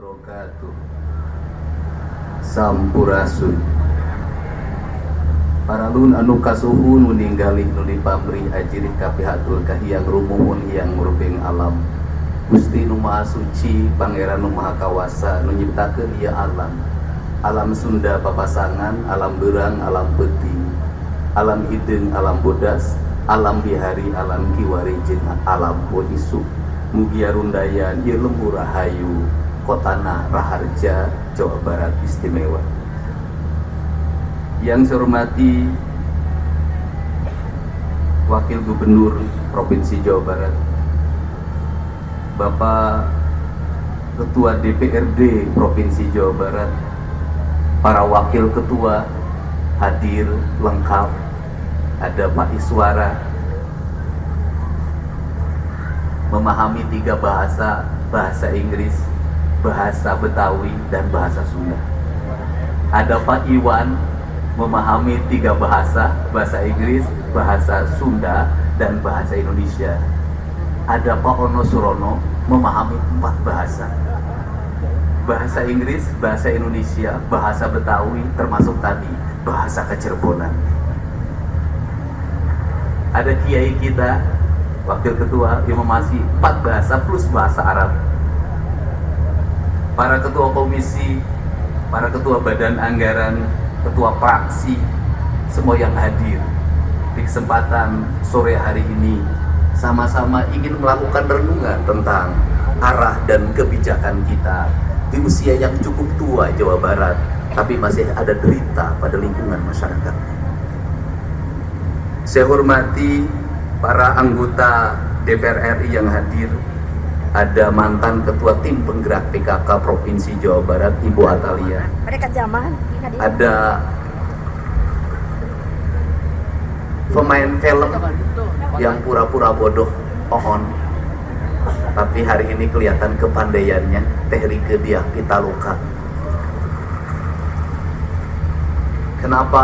wabarakatuh. Sampurasun. Paralun anu kasuhun meninggali nu dipamrih ajirih kapihatur kahiyang rumuhun yang merubing alam. Gusti nu Maha Suci, Pangeran nu Maha Kawasa nu nyiptakeun ieu alam. Alam Sunda papasangan, alam beurang, alam peuting, alam hideung, alam bodas, alam bihari, alam kiwari, jeung alam bohisu. Mugi arundayan ieu lembur rahayu, kotana Raharja, Jawa Barat istimewa. Yang saya hormati Wakil Gubernur Provinsi Jawa Barat, Bapak Ketua DPRD Provinsi Jawa Barat, para Wakil Ketua hadir lengkap, ada Pak Iswara, memahami 3 bahasa, bahasa Inggris, bahasa Betawi, dan bahasa Sunda. Ada Pak Iwan, memahami 3 bahasa, bahasa Inggris, bahasa Sunda, dan bahasa Indonesia. Ada Pak Ono Surono, memahami 4 bahasa, bahasa Inggris, bahasa Indonesia, bahasa Betawi, termasuk tadi bahasa Kecerbonan. Ada kiai kita, Wakil Ketua, yang memahami 4 bahasa plus bahasa Arab. Para ketua komisi, para ketua badan anggaran, ketua praksi, semua yang hadir di kesempatan sore hari ini sama-sama ingin melakukan renungan tentang arah dan kebijakan kita di usia yang cukup tua Jawa Barat, tapi masih ada derita pada lingkungan masyarakat. Saya hormati para anggota DPR RI yang hadir. Ada mantan Ketua Tim Penggerak PKK Provinsi Jawa Barat, Ibu Atalia. Mereka zaman. Ada pemain film yang pura-pura bodoh, Ohon. Tapi hari ini kelihatan kepandaiannya, Teh Rike Diah Pitaloka. Kenapa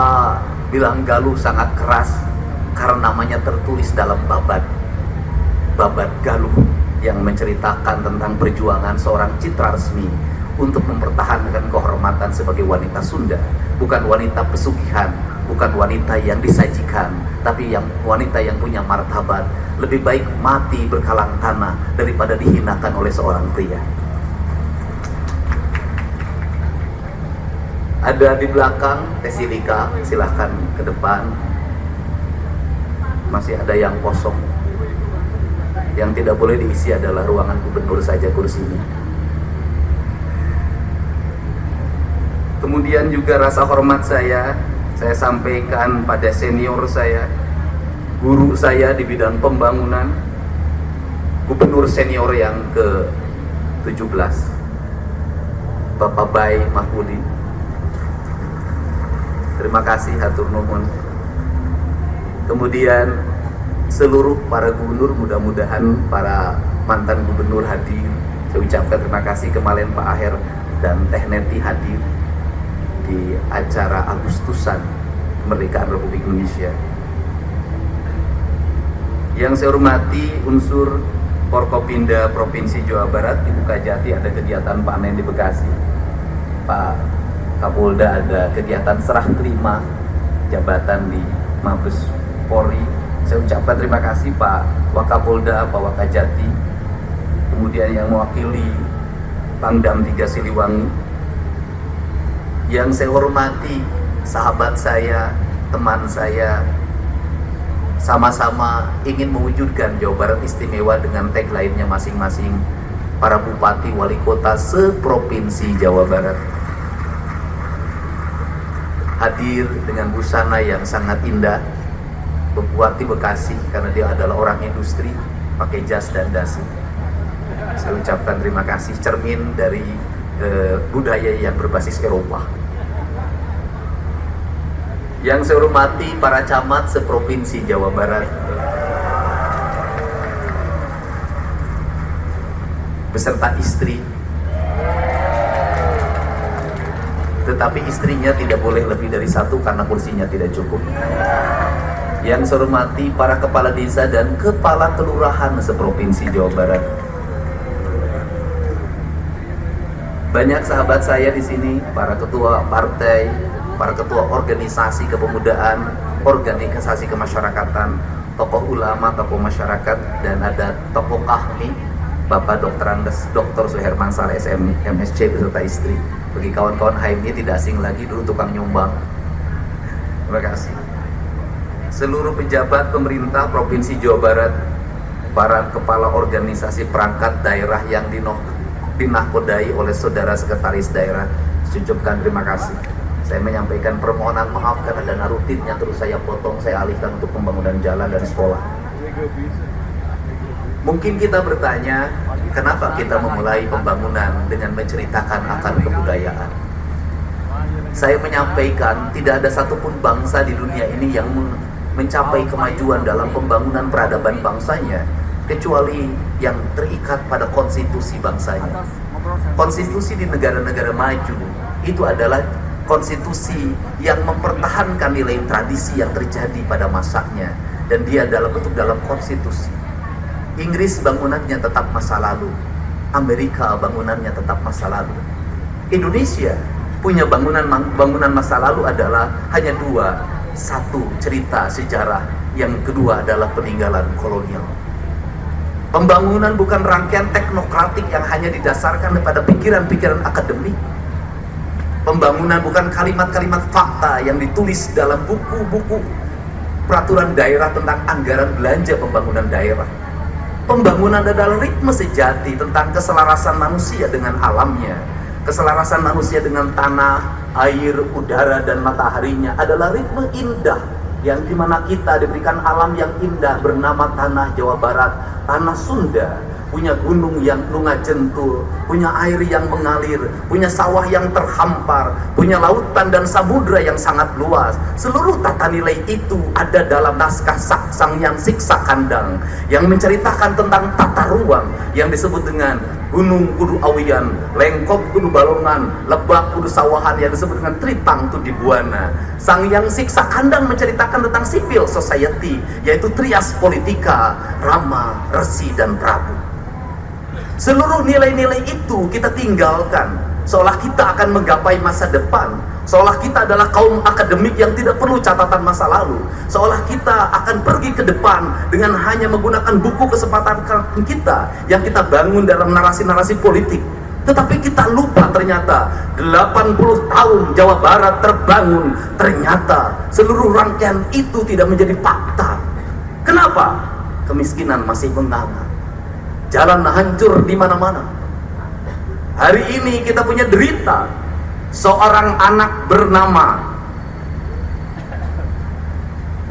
bilang Galuh sangat keras? Karena namanya tertulis dalam Babad Galuh yang menceritakan tentang perjuangan seorang Citra Resmi untuk mempertahankan kehormatan sebagai wanita Sunda. Bukan wanita pesugihan, bukan wanita yang disajikan, tapi yang wanita yang punya martabat. Lebih baik mati berkalang tanah daripada dihinakan oleh seorang pria. Ada di belakang Tesilika, silahkan ke depan. Masih ada yang kosong. Yang tidak boleh diisi adalah ruangan gubernur saja kursinya. Kemudian juga rasa hormat saya sampaikan pada senior saya, guru saya di bidang pembangunan, gubernur senior yang ke-17, Bapak Bay Mahmudi. Terima kasih, hatur nuhun. Kemudian seluruh para gubernur, mudah-mudahan para mantan gubernur hadir. Saya ucapkan terima kasih kemarin Pak Aher dan Teh Neti hadir di acara Agustusan Kemerdekaan Republik Indonesia. Yang saya hormati unsur Forkopimda Provinsi Jawa Barat, di Bukajati ada kegiatan panen di Bekasi. Pak Kapolda ada kegiatan serah terima jabatan di Mabes Polri. Saya ucapkan terima kasih Pak Wakapolda, Pak Wakajati, kemudian yang mewakili Pangdam 3 Siliwangi. Yang saya hormati sahabat saya, teman saya, sama-sama ingin mewujudkan Jawa Barat istimewa dengan tagline-nya masing-masing, para bupati wali kota seprovinsi Jawa Barat. Hadir dengan busana yang sangat indah, Bupati Bekasi karena dia adalah orang industri, pakai jas dan dasi. Saya ucapkan terima kasih, cermin dari budaya yang berbasis Eropa. Yang saya hormati para camat seprovinsi Jawa Barat, beserta istri, tetapi istrinya tidak boleh lebih dari 1 karena kursinya tidak cukup. Yang saya hormati para kepala desa dan kepala kelurahan seprovinsi Jawa Barat, Banyak sahabat saya di sini, para ketua partai, para ketua organisasi kepemudaan, organisasi kemasyarakatan, tokoh ulama, tokoh masyarakat, dan ada tokoh ahli, Bapak Dr. Andes, Dr. Suherman Saleh MSc beserta istri. Bagi kawan-kawan HMI tidak asing lagi, dulu tukang nyumbang. Terima kasih. Seluruh pejabat pemerintah Provinsi Jawa Barat, para kepala organisasi perangkat daerah yang dinahkodai oleh saudara sekretaris daerah, ucapkan terima kasih. Saya menyampaikan permohonan maaf karena dana rutinnya terus saya potong, saya alihkan untuk pembangunan jalan dan sekolah. Mungkin kita bertanya, kenapa kita memulai pembangunan dengan menceritakan akan kebudayaan? Saya menyampaikan, tidak ada satupun bangsa di dunia ini yang mencapai kemajuan dalam pembangunan peradaban bangsanya kecuali yang terikat pada konstitusi bangsanya. Konstitusi di negara-negara maju itu adalah konstitusi yang mempertahankan nilai tradisi yang terjadi pada masanya, dan dia dalam konstitusi. Inggris bangunannya tetap masa lalu, Amerika bangunannya tetap masa lalu. Indonesia punya bangunan masa lalu adalah hanya dua. Satu, cerita sejarah, yang kedua adalah peninggalan kolonial. Pembangunan bukan rangkaian teknokratik yang hanya didasarkan pada pikiran-pikiran akademik. Pembangunan bukan kalimat-kalimat fakta yang ditulis dalam buku-buku peraturan daerah tentang anggaran belanja pembangunan daerah. Pembangunan adalah ritme sejati tentang keselarasan manusia dengan alamnya. Keselarasan manusia dengan tanah, air, udara, dan mataharinya adalah ritme indah yang dimana kita diberikan alam yang indah bernama tanah Jawa Barat, tanah Sunda, punya gunung yang lunga jentul, punya air yang mengalir, punya sawah yang terhampar, punya lautan dan samudra yang sangat luas. Seluruh tata nilai itu ada dalam naskah Sang Hyang Siksa Kandang yang menceritakan tentang tata ruang yang disebut dengan Gunung Kudu Awian, Lengkop Kudu Balongan, Lebak Kudu Sawahan yang disebut dengan Tripang Tuh Dibuana. Sang Hyang Siksa Kandang menceritakan tentang civil society, yaitu trias politika, Rama, Resi, dan Prabu. Seluruh nilai-nilai itu kita tinggalkan, seolah kita akan menggapai masa depan, seolah kita adalah kaum akademik yang tidak perlu catatan masa lalu, seolah kita akan pergi ke depan dengan hanya menggunakan buku kesempatan kita yang kita bangun dalam narasi-narasi politik. Tetapi kita lupa ternyata 80 tahun Jawa Barat terbangun, ternyata seluruh rangkaian itu tidak menjadi fakta. Kenapa? Kemiskinan masih menganga, jalan hancur di mana-mana. Hari ini kita punya derita seorang anak bernama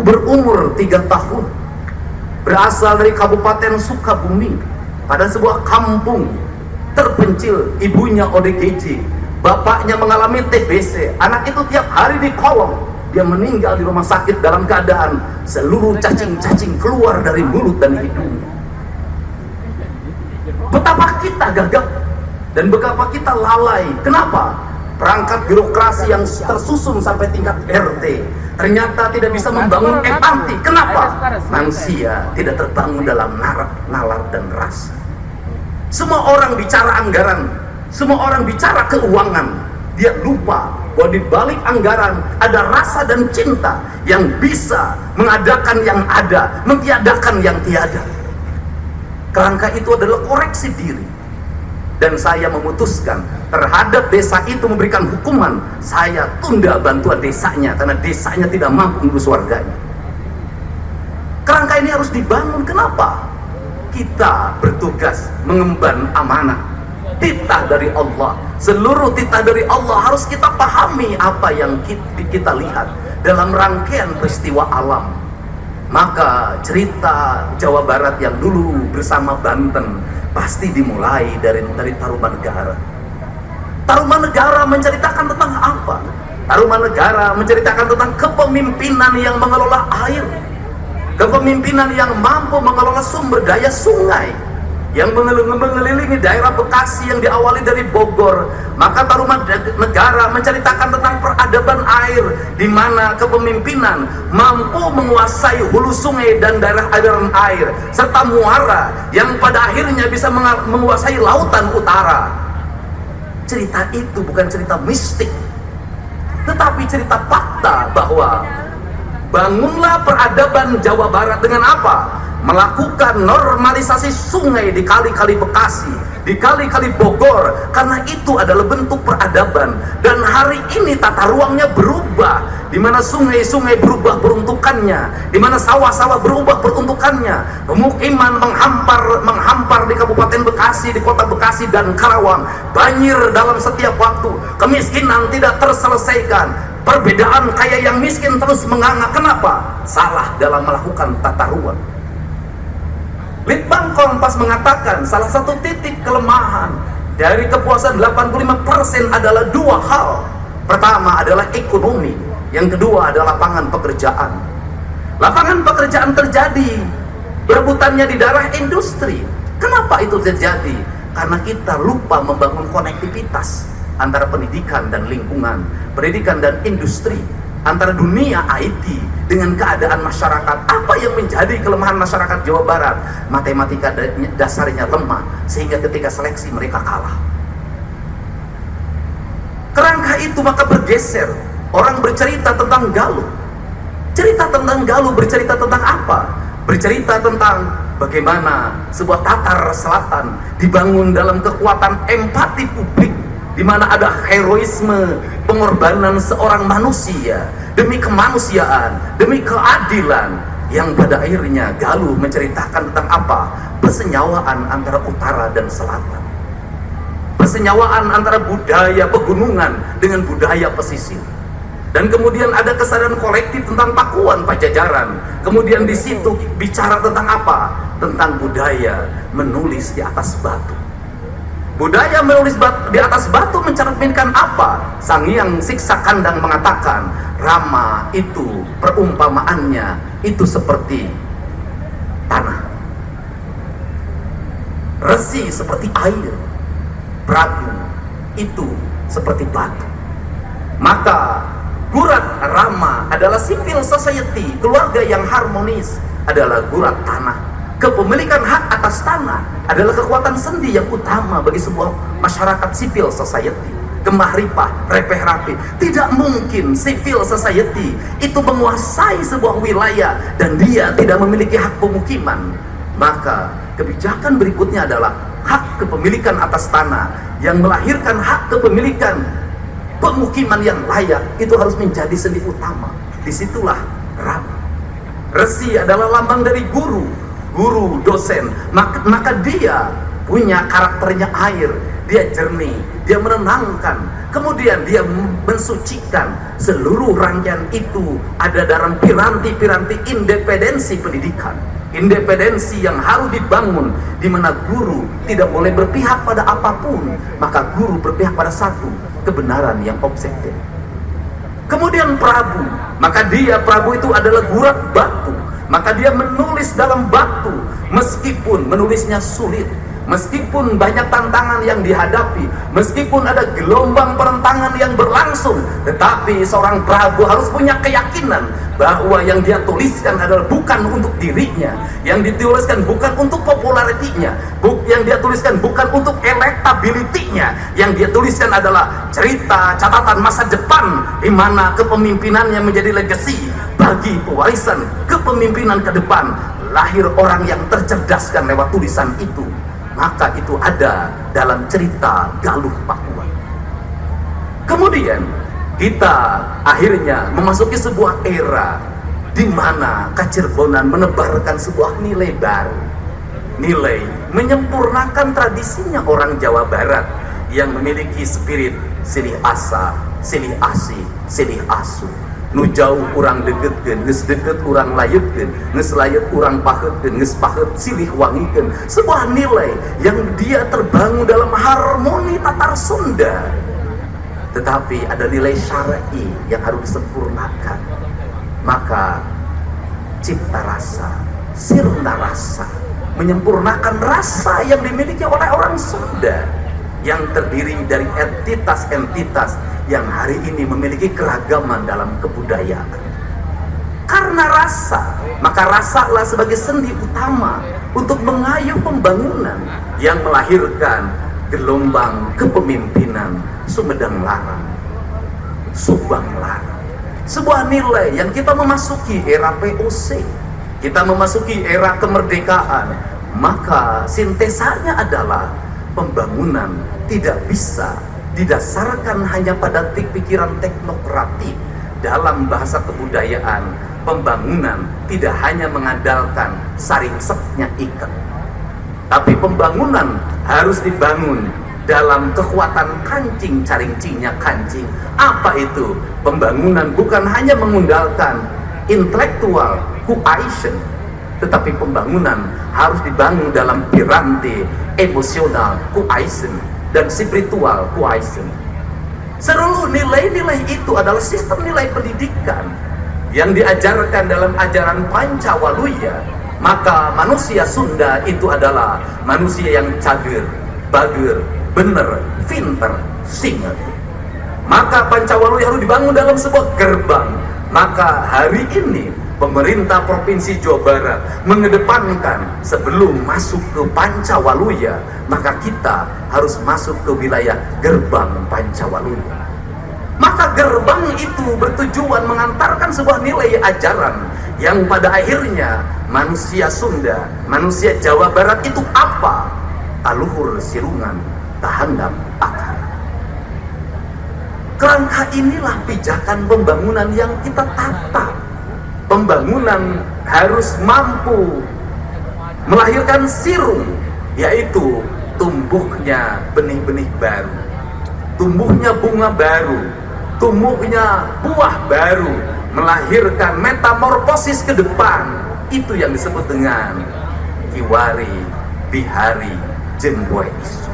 berumur 3 tahun, berasal dari Kabupaten Sukabumi, pada sebuah kampung terpencil. Ibunya ODGJ, bapaknya mengalami TBC. Anak itu tiap hari di kolong. Dia meninggal di rumah sakit dalam keadaan seluruh cacing-cacing keluar dari mulut dan hidung. Betapa kita gagap dan betapa kita lalai. Kenapa? Perangkat birokrasi yang tersusun sampai tingkat RT ternyata tidak bisa membangun empati. Kenapa? Manusia tidak terbangun dalam nalar dan rasa. Semua orang bicara anggaran, semua orang bicara keuangan. Dia lupa bahwa di balik anggaran ada rasa dan cinta yang bisa mengadakan yang ada, mentiadakan yang tiada. Kerangka itu adalah koreksi diri. Dan saya memutuskan terhadap desa itu memberikan hukuman. Saya tunda bantuan desanya karena desanya tidak mampu mengurus warganya. Kerangka ini harus dibangun. Kenapa? Kita bertugas mengemban amanah, titah dari Allah. Seluruh titah dari Allah harus kita pahami apa yang kita lihat dalam rangkaian peristiwa alam. Maka cerita Jawa Barat yang dulu bersama Banten pasti dimulai dari Tarumanegara. Tarumanegara menceritakan tentang apa? Tarumanegara menceritakan tentang kepemimpinan yang mengelola air, kepemimpinan yang mampu mengelola sumber daya sungai, yang mengelilingi daerah Bekasi yang diawali dari Bogor. Maka Tarumanegara menceritakan tentang peradaban air, di mana kepemimpinan mampu menguasai hulu sungai dan daerah aliran air, serta muara yang pada akhirnya bisa menguasai lautan utara. cerita itu bukan cerita mistik, tetapi cerita fakta bahwa bangunlah peradaban Jawa Barat dengan apa? Melakukan normalisasi sungai di kali-kali Bekasi, di kali-kali Bogor, karena itu adalah bentuk peradaban. Dan hari ini tata ruangnya berubah, di mana sungai-sungai berubah peruntukannya, di mana sawah-sawah berubah peruntukannya, pemukiman menghampar di Kabupaten Bekasi, di Kota Bekasi dan Karawang, banjir dalam setiap waktu, kemiskinan tidak terselesaikan, perbedaan kaya yang miskin terus menganga. Kenapa? Salah dalam melakukan tata ruang. Litbang Kompas mengatakan salah satu titik kelemahan dari kepuasan 85% adalah dua hal. Pertama adalah ekonomi, yang kedua adalah lapangan pekerjaan. Lapangan pekerjaan terjadi, berebutannya di daerah industri. Kenapa itu terjadi? Karena kita lupa membangun konektivitas antara pendidikan dan lingkungan, pendidikan dan industri, antara dunia IT dengan keadaan masyarakat. Apa yang menjadi kelemahan masyarakat Jawa Barat? Matematika dasarnya lemah, sehingga ketika seleksi mereka kalah. Kerangka itu maka bergeser. Orang bercerita tentang Galuh. Cerita tentang Galuh bercerita tentang apa? Bercerita tentang bagaimana sebuah Tatar Selatan dibangun dalam kekuatan empati publik, di mana ada heroisme pengorbanan seorang manusia demi kemanusiaan, demi keadilan, yang pada akhirnya Galuh menceritakan tentang apa? Persenyawaan antara utara dan selatan, persenyawaan antara budaya pegunungan dengan budaya pesisir. Dan kemudian ada kesadaran kolektif tentang Pakuan Pajajaran. Kemudian di situ bicara tentang apa? Tentang budaya menulis di atas batu. Budaya menulis di atas batu mencerminkan apa? Sang Hyang Siksa Kandang mengatakan, Rama itu perumpamaannya itu seperti tanah, Resi seperti air, Prabu itu seperti batu. Maka Gurat Rama adalah civil society, keluarga yang harmonis adalah gurat tanah. Kepemilikan hak atas tanah adalah kekuatan sendi yang utama bagi sebuah masyarakat civil society. Gemah ripah, repeh rapih. Tidak mungkin civil society itu menguasai sebuah wilayah dan dia tidak memiliki hak pemukiman. Maka kebijakan berikutnya adalah hak kepemilikan atas tanah yang melahirkan hak kepemilikan pemukiman yang layak. Itu harus menjadi sendi utama. Disitulah Rama. Resi adalah lambang dari guru, dosen, maka dia punya karakternya air, dia jernih, dia menenangkan, kemudian dia mensucikan. Seluruh rangkaian itu ada dalam piranti-piranti independensi pendidikan, independensi yang harus dibangun, di mana guru tidak boleh berpihak pada apapun, maka guru berpihak pada satu, kebenaran yang objektif. Kemudian Prabu, maka Prabu itu adalah gurat batu. Maka dia menulis dalam batu, meskipun menulisnya sulit, meskipun banyak tantangan yang dihadapi, meskipun ada gelombang perentangan yang berlangsung, tetapi seorang Prabu harus punya keyakinan bahwa yang dia tuliskan adalah bukan untuk dirinya, yang dituliskan bukan untuk popularitinya, yang dia tuliskan bukan untuk elektabilitinya, yang dia tuliskan adalah cerita catatan masa depan, di mana kepemimpinannya menjadi legacy bagi pewarisan kepemimpinan ke depan. Lahir orang yang tercerdaskan lewat tulisan itu. Maka itu ada dalam cerita Galuh Pakuan. Kemudian kita akhirnya memasuki sebuah era di mana Kacirbonan menebarkan sebuah nilai baru, nilai menyempurnakan tradisinya orang Jawa Barat yang memiliki spirit silih asa, silih asi, silih asu. Nu jauh urang degetkeun, geus deket urang layetkeun, geus layet urang pahetkeun, geus pahet silih wangikeun. Sebuah nilai yang dia terbangun dalam harmoni Tatar Sunda. Tetapi ada nilai syar'i yang harus disempurnakan. Maka cipta rasa, sirna rasa, menyempurnakan rasa yang dimiliki oleh orang Sunda, yang terdiri dari entitas-entitas yang hari ini memiliki keragaman dalam kebudayaan. Karena rasa, maka rasalah sebagai sendi utama untuk mengayuh pembangunan yang melahirkan gelombang kepemimpinan Sumedang Larang, Subang Larang. Sebuah nilai yang kita memasuki era POC, kita memasuki era kemerdekaan, maka sintesanya adalah pembangunan tidak bisa didasarkan hanya pada pikiran teknokratik. Dalam bahasa kebudayaan, pembangunan tidak hanya mengandalkan saringseknya ikat, tapi pembangunan harus dibangun dalam kekuatan kancing carincingnya kancing. Apa itu? Pembangunan bukan hanya mengandalkan intelektual cohesion, tetapi pembangunan harus dibangun dalam piranti emosional cohesion dan spiritual cohesion. Seluruh nilai-nilai itu adalah sistem nilai pendidikan yang diajarkan dalam ajaran Pancawaluya. Maka manusia Sunda itu adalah manusia yang cager, bager, bener, pinter, singet. Maka Pancawaluya harus dibangun dalam sebuah gerbang. Maka hari ini pemerintah Provinsi Jawa Barat mengedepankan sebelum masuk ke Pancawaluya, maka kita harus masuk ke wilayah gerbang Pancawaluya. Maka gerbang itu bertujuan mengantarkan sebuah nilai ajaran yang pada akhirnya manusia Sunda, manusia Jawa Barat itu apa? Taluhur sirungan, tahandap akar. Kerangka inilah pijakan pembangunan yang kita tata. Pembangunan harus mampu melahirkan sirung, yaitu tumbuhnya benih-benih baru, tumbuhnya bunga baru, tumbuhnya buah baru, melahirkan metamorfosis ke depan. Itu yang disebut dengan Kiwari, Bihari, Jengboe Isu.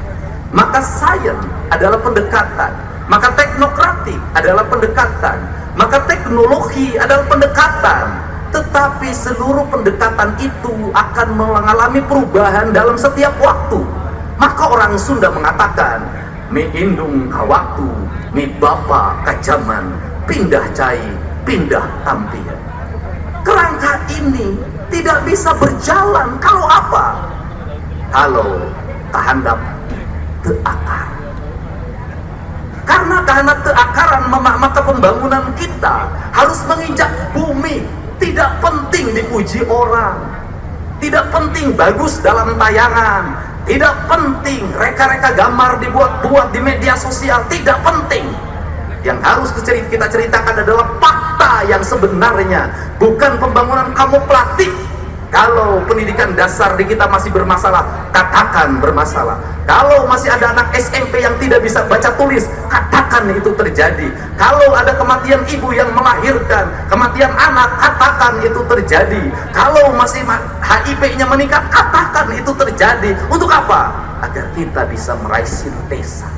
Maka sains adalah pendekatan, maka teknokratik adalah pendekatan, maka teknologi adalah pendekatan. Tetapi seluruh pendekatan itu akan mengalami perubahan dalam setiap waktu. Maka orang Sunda mengatakan, mi indung ka waktu, mi bapa ka zaman, pindah cai, pindah tampian. Kerangka ini tidak bisa berjalan kalau apa? Kalau tahandap teu akar. Karena teu akaran, maka pembangunan kita harus menginjak bumi. Tidak penting dipuji orang, tidak penting bagus dalam tayangan, tidak penting reka-reka gambar dibuat-buat di media sosial, tidak penting. Yang harus kita ceritakan adalah fakta yang sebenarnya, bukan pembangunan kamuflatif. Kalau pendidikan dasar di kita masih bermasalah, katakan bermasalah. Kalau masih ada anak SMP yang tidak bisa baca tulis, katakan itu terjadi. Kalau ada kematian ibu yang melahirkan, kematian anak, katakan itu terjadi. Kalau masih HIV-nya meningkat, katakan itu terjadi. Untuk apa? Agar kita bisa meraih sintesa.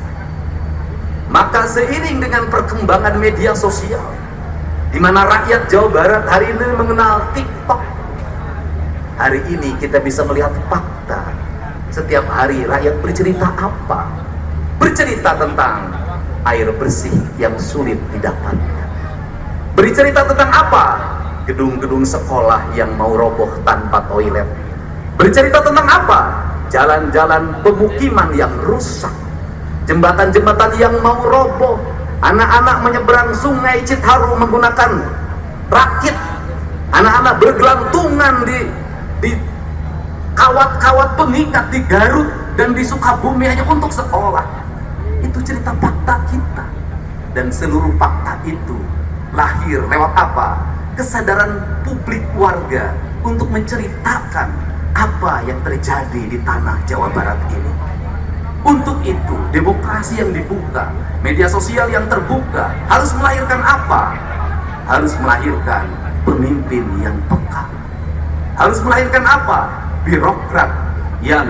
Maka seiring dengan perkembangan media sosial, di mana rakyat Jawa Barat hari ini mengenal TikTok, hari ini kita bisa melihat fakta. Setiap hari rakyat bercerita apa? Bercerita tentang air bersih yang sulit didapatkan. Bercerita tentang apa? Gedung-gedung sekolah yang mau roboh tanpa toilet. Bercerita tentang apa? Jalan-jalan pemukiman yang rusak, jembatan-jembatan yang mau roboh, anak-anak menyeberang sungai Citarum menggunakan rakit, anak-anak bergelantungan di kawat-kawat pengikat di Garut dan di Sukabumi hanya untuk sekolah. Itu cerita fakta kita, dan seluruh fakta itu lahir lewat apa? Kesadaran publik warga untuk menceritakan apa yang terjadi di tanah Jawa Barat ini. Untuk itu, demokrasi yang dibuka, media sosial yang terbuka harus melahirkan apa? Harus melahirkan pemimpin yang peka. Harus melahirkan apa? Birokrat yang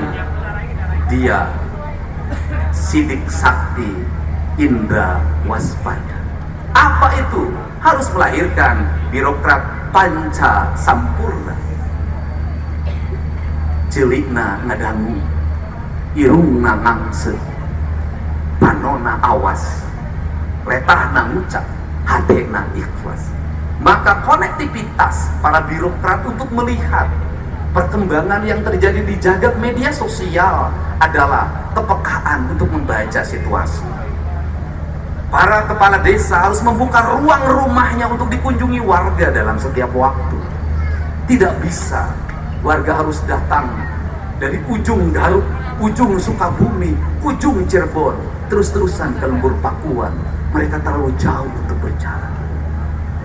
dia sidik sakti, indra waspada. Apa itu? Harus melahirkan birokrat panca sampurna. Jelikna ngadangu, irungna ngangse, panona awas, letahna ngucap, hatena ikhlas. Maka konektivitas para birokrat untuk melihat Perkembangan yang terjadi di jagat media sosial adalah kepekaan untuk membaca situasi. Para kepala desa harus membuka ruang rumahnya untuk dikunjungi warga dalam setiap waktu. Tidak bisa warga harus datang dari ujung Garut, ujung Sukabumi, ujung Cirebon, terus-terusan ke lembur Pakuan. Mereka terlalu jauh untuk berjalan.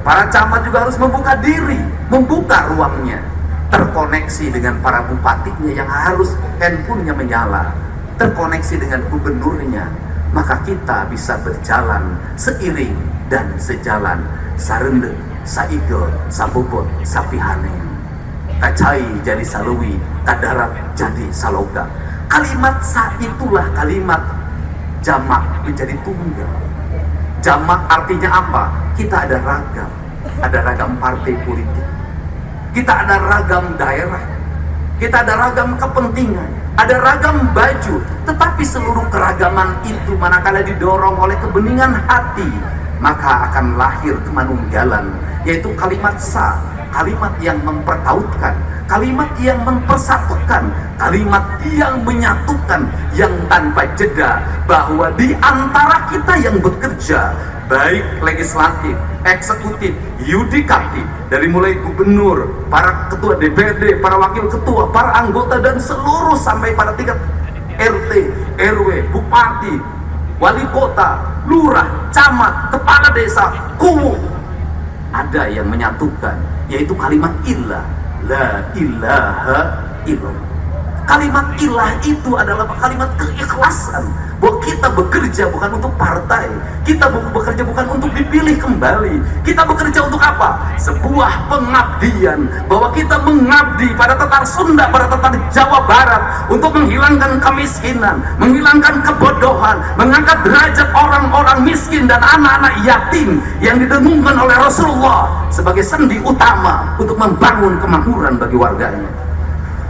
Para camat juga harus membuka diri, membuka ruangnya, terkoneksi dengan para bupatinya yang harus handphonenya menyala, terkoneksi dengan gubernurnya, maka kita bisa berjalan seiring dan sejalan. Sarende, saigel, sabobot, sapihane, kacai jadi saluwi, kadarat jadi saloga. Kalimat sa itulah kalimat jamak menjadi tunggal. Jamak artinya apa? Kita ada ragam partai politik, kita ada ragam daerah, kita ada ragam kepentingan, ada ragam baju, tetapi seluruh keragaman itu manakala didorong oleh kebeningan hati, maka akan lahir kemanunggalan, yaitu kalimat sa, kalimat yang mempertautkan, kalimat yang mempersatukan, kalimat yang menyatukan, yang tanpa jeda, bahwa di antara kita yang bekerja, baik legislatif, eksekutif, yudikatif, dari mulai gubernur, para ketua DPRD, para wakil ketua, para anggota, dan seluruh sampai pada tingkat RT, RW, bupati, wali kota, lurah, camat, kepala desa, kuwu, ada yang menyatukan, yaitu kalimat ilah, la ilaha illallah. Kalimat ilah itu adalah kalimat keikhlasan, bahwa kita bekerja bukan untuk partai, kita bekerja bukan untuk dipilih kembali, kita bekerja untuk apa? Sebuah pengabdian, bahwa kita mengabdi pada tetar Sunda, pada tetar Jawa Barat, untuk menghilangkan kemiskinan, menghilangkan kebodohan, mengangkat derajat orang-orang miskin dan anak-anak yatim yang didengungkan oleh Rasulullah sebagai sendi utama untuk membangun kemakmuran bagi warganya.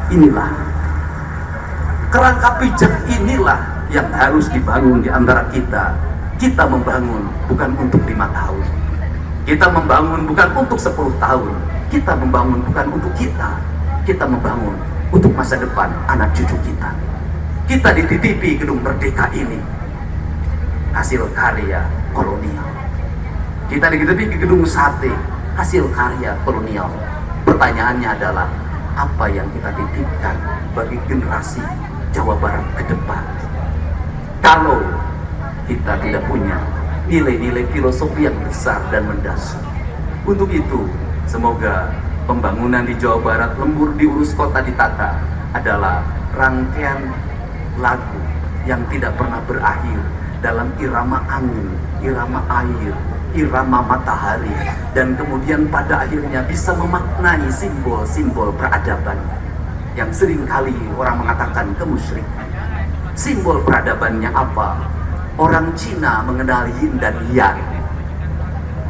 Inilah kerangka pijak, inilah yang harus dibangun di antara kita. Kita membangun bukan untuk 5 tahun, kita membangun bukan untuk 10 tahun, kita membangun bukan untuk kita membangun untuk masa depan anak cucu kita. Kita dititipi gedung Merdeka ini hasil karya kolonial, kita dititipi gedung sate hasil karya kolonial. Pertanyaannya adalah, apa yang kita titipkan bagi generasi Jawa Barat ke depan? Kalau kita tidak punya nilai-nilai filosofi yang besar dan mendasar. Untuk itu, semoga pembangunan di Jawa Barat, lembur diurus, kota ditata, adalah rangkaian lagu yang tidak pernah berakhir dalam irama angin, irama air, irama matahari, dan kemudian pada akhirnya bisa memaknai simbol-simbol peradaban yang seringkali orang mengatakan kemusyrikan. Simbol peradabannya apa? Orang Cina mengenal yin dan yang,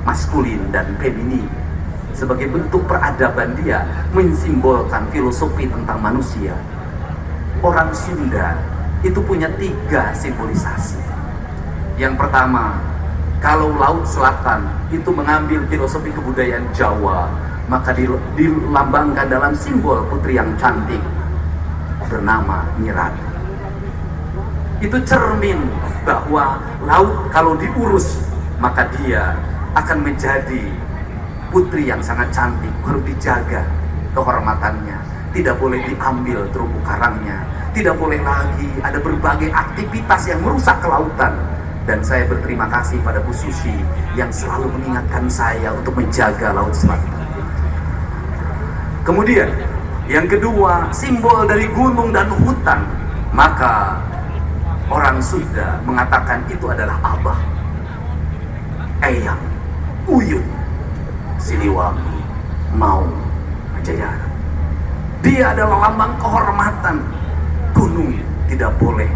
maskulin dan feminin. Sebagai bentuk peradaban dia mensimbolkan filosofi tentang manusia. Orang Sunda itu punya 3 simbolisasi. Yang pertama, kalau Laut Selatan itu mengambil filosofi kebudayaan Jawa, maka dilambangkan dalam simbol putri yang cantik bernama Nyi Ratu. Itu cermin bahwa laut kalau diurus, maka dia akan menjadi putri yang sangat cantik, harus dijaga kehormatannya, tidak boleh diambil terumbu karangnya, tidak boleh lagi ada berbagai aktivitas yang merusak kelautan. Dan saya berterima kasih pada Bu Susi yang selalu mengingatkan saya untuk menjaga Laut Selatan. Kemudian yang kedua, simbol dari gunung dan hutan, maka orang Sunda mengatakan itu adalah Abah, Eyang, Uyun, Siliwangi, Maung, Jayara. Dia adalah lambang kehormatan. Gunung tidak boleh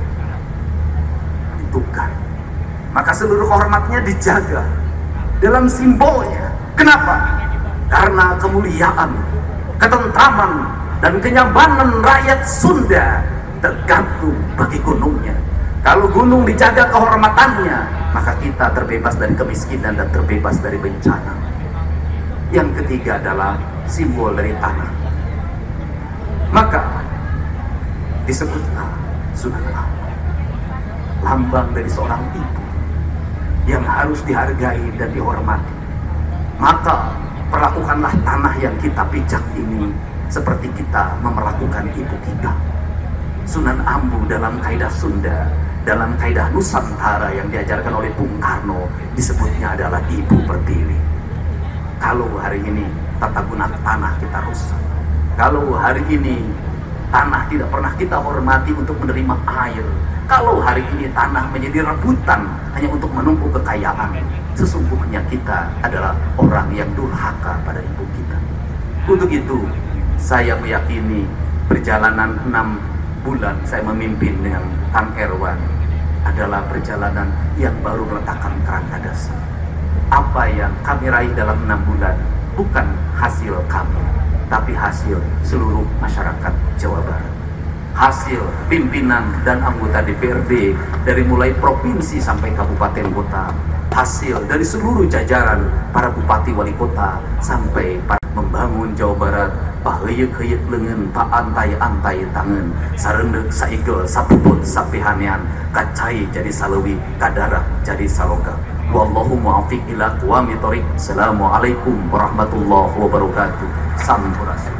ditukar, maka seluruh kehormatnya dijaga dalam simbolnya. Kenapa? Karena kemuliaan, ketentraman, dan kenyamanan rakyat Sunda tergantung bagi gunungnya. Kalau gunung dijaga kehormatannya, maka kita terbebas dari kemiskinan dan terbebas dari bencana. Yang ketiga adalah simbol dari tanah. Maka disebutlah Sunan Ampel, lambang dari seorang ibu yang harus dihargai dan dihormati. Maka perlakukanlah tanah yang kita pijak ini seperti kita memperlakukan ibu kita. Sunan Ambu dalam kaidah Sunda, dalam kaidah Nusantara yang diajarkan oleh Bung Karno, disebutnya adalah ibu pertiwi. Kalau hari ini tata guna tanah kita rusak, kalau hari ini tanah tidak pernah kita hormati untuk menerima air, kalau hari ini tanah menjadi rebutan hanya untuk menumpuk kekayaan, sesungguhnya kita adalah orang yang durhaka pada ibu kita. Untuk itu, saya meyakini perjalanan 6 bulan saya memimpin dengan Kang Erwan adalah perjalanan yang baru meletakkan kerangka dasar. Apa yang kami raih dalam 6 bulan bukan hasil kami, tapi hasil seluruh masyarakat Jawa Barat. Hasil pimpinan dan anggota DPRD dari mulai provinsi sampai kabupaten kota. Hasil dari seluruh jajaran para bupati wali kota sampai para membangun Jawa Barat. Paheuyeuh-heuyeuh leungeun, pa antai-antai tangan, sarendek saigel, sapuput sapihanean, kacai jadi saleuwi, kadarah jadi saloga. Wallahu muwaffiq ila aqwamit thoriq. Assalamualaikum warahmatullahi wabarakatuh. Sampurasun.